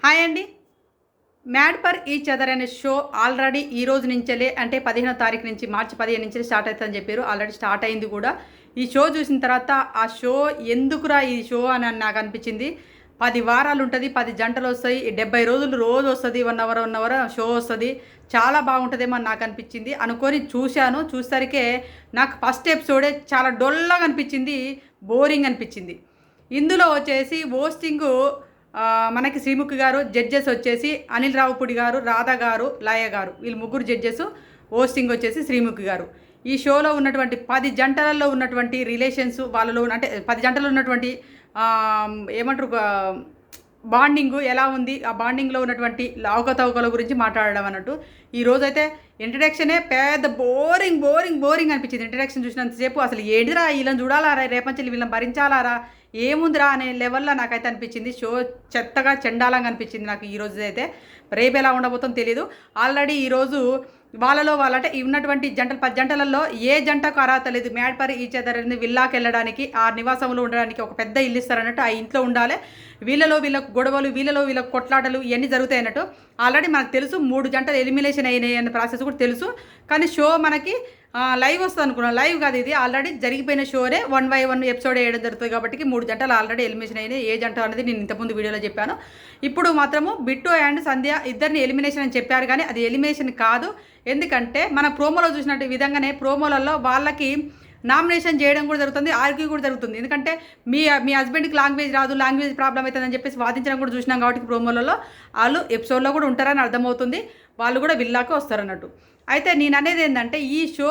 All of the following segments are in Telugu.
హాయ్ అండి. మ్యాడ్ ఫర్ ఈచ్ అదర్ అనే షో ఆల్రెడీ ఈ రోజు నుంచెలే అంటే 15వ తారీఖు నుంచి మార్చి 15 నుంచి స్టార్ట్ అవుతుందని చెప్పారు. ఆల్రెడీ స్టార్ట్ అయింది కూడా. ఈ షో చూసిన తర్వాత ఆ షో ఎందుకురా ఈ షో అని నాకు అనిపించింది. 10 వారాలు ఉంటుంది, 10 జంటలు వస్తాయి, 70 రోజులు రోజు వస్తుంది, 1 అవర్ 1 అవర్ షో వస్తుంది. చాలా బాగుంటుందేమో అని నాకు అనిపించింది. అనుకొని చూశాను. చూసేసరికే నాకు ఫస్ట్ ఎపిసోడే చాలా డొల్లగా అనిపించింది, బోరింగ్ అనిపించింది. ఇందులో వచ్చేసి హోస్టింగు మనకి శ్రీముఖి గారు, జడ్జెస్ వచ్చేసి అనిల్ రావుపూడి గారు, రాధా గారు, లాయ గారు, వీళ్ళు ముగ్గురు జడ్జెస్. హోస్టింగ్ వచ్చేసి శ్రీముఖి గారు. ఈ షోలో ఉన్నటువంటి 10 జంటలలో ఉన్నటువంటి రిలేషన్స్ వాళ్ళలో అంటే 10 జంటలో ఉన్నటువంటి ఏమంటారు బాండింగు ఎలా ఉంది, ఆ బాండింగ్లో ఉన్నటువంటి అవకతవకల గురించి మాట్లాడడం అన్నట్టు. ఈరోజైతే ఇంట్రడక్షనే పెద్ద బోరింగ్ అనిపించింది. ఇంట్రడక్షన్ చూసినంతసేపు అసలు ఏంటిరా వీళ్ళని చూడాలారా, రేపంచెల్లి వీళ్ళని భరించాలారా, ఏముందిరా అనే లెవెల్లో నాకైతే అనిపించింది. షో చెత్తగా చెండాలంగా అనిపించింది నాకు ఈరోజు అయితే. రేపు ఎలా ఉండబోతుందో తెలియదు. ఆల్రెడీ ఈరోజు వాళ్ళలో వాళ్ళంటే ఉన్నటువంటి జంటలు 10 జంటలలో ఏ జంటకు అర్హత లేదు. మ్యాడ్ ఫర్ ఈచ్ అదర్ అనేది విల్లాకి వెళ్ళడానికి, ఆ నివాసంలో ఉండడానికి ఒక పెద్ద ఇల్లు ఇస్తారన్నట్టు. ఆ ఇంట్లో ఉండాలి. వీళ్ళకు గొడవలు, వీళ్ళకు కొట్లాటలు ఇవన్నీ జరుగుతాయి అన్నట్టు. ఆల్రెడీ మనకు తెలుసు 3 జంటలు ఎలిమినేషన్ అయినాయి అనే ప్రాసెస్ కూడా తెలుసు. కానీ షో మనకి లైవ్ వస్తుంది అనుకున్నాను. లైవ్ కాదు, ఇది ఆల్రెడీ జరిగిపోయిన షోనే 1 by 1 ఎపిసోడ్ వేయడం జరుగుతుంది. కాబట్టి 3 జంటలు ఆల్రెడీ ఎలిమినేషన్ అయినాయి. ఏ జంట అనేది నేను ఇంతకుముందు వీడియోలో చెప్పాను. ఇప్పుడు మాత్రము బిట్టు అండ్ సంధ్య ఇద్దరిని ఎలిమినేషన్ అని చెప్పారు, కానీ అది ఎలిమినేషన్ కాదు. ఎందుకంటే మన ప్రోమోలో చూసినట్టు విధంగానే ప్రోమోలలో వాళ్ళకి నామినేషన్ చేయడం కూడా జరుగుతుంది, ఆర్గ్యూ కూడా జరుగుతుంది. ఎందుకంటే మీ హస్బెండ్కి లాంగ్వేజ్ ప్రాబ్లం అవుతుందని చెప్పేసి వాదించడం కూడా చూసినాం. కాబట్టి ప్రోమోలలో వాళ్ళు ఎపిసోడ్లో కూడా ఉంటారని అర్థమవుతుంది. వాళ్ళు కూడా విల్లాకే వస్తారన్నట్టు. అయితే నేను అనేది ఏంటంటే ఈ షో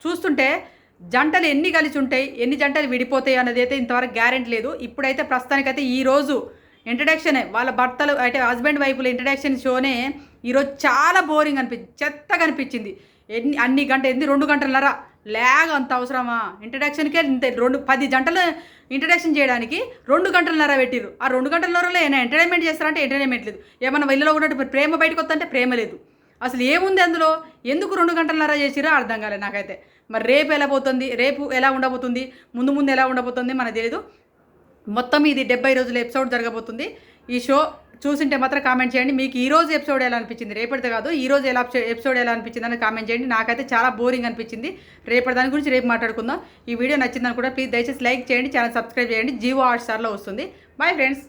చూస్తుంటే జంటలు ఎన్ని కలిసి ఉంటాయి, ఎన్ని జంటలు విడిపోతాయి అన్నది అయితే ఇంతవరకు గ్యారెంటీ లేదు. ఇప్పుడైతే ప్రస్తుతానికైతే ఈరోజు ఇంట్రడక్షనే వాళ్ళ భర్తలు అంటే హస్బెండ్ వైపుల ఇంట్రడక్షన్ షోనే ఈరోజు చాలా బోరింగ్ అనిపించింది, చెత్తగా అనిపించింది. అన్ని గంటలు 2 గంటలన్నర లాగ్ అంత అవసరమా? ఇంట్రడక్షన్కే ఇంత 10 జంటలు ఇంట్రడక్షన్ చేయడానికి 2 గంటలన్నర పెట్టిరు. ఆ 2 గంటలన్నరలో ఏమైనా ఎంటర్టైన్మెంట్ చేస్తారంటే ఎంటర్టైన్మెంట్ లేదు. ఏమన్నా వీళ్ళలో ఉన్నట్టు ప్రేమ బయటకు వస్తుంటే ప్రేమ లేదు. అసలు ఏముంది అందులో? ఎందుకు 2 గంటలన్నర చేసిరో అర్థం కాలేదు నాకైతే. మరి రేపు ఎలా ఉండబోతుంది, ముందు ఎలా ఉండబోతుంది మనకు తెలియదు. మొత్తం ఇది 70 రోజుల ఎపిసోడ్ జరగబోతుంది. ఈ షో చూసింటే మాత్రం కామెంట్ చేయండి. మీకు ఈరోజు ఎపిసోడ్ ఎలా అనిపించింది, రేపటితో కాదు ఈరోజు ఎపిసోడ్ ఎలా అనిపించింది అని కామెంట్ చేయండి. నాకైతే చాలా బోరింగ్ అనిపించింది. రేపటి దాని గురించి రేపు మాట్లాడుకుందాం. ఈ వీడియో నచ్చిందని కూడా ప్లీజ్ దయచేసి లైక్ చేయండి, ఛానల్ సబ్స్క్రైబ్ చేయండి. జియో హాట్‌స్టార్లో వస్తుంది. Boy friends.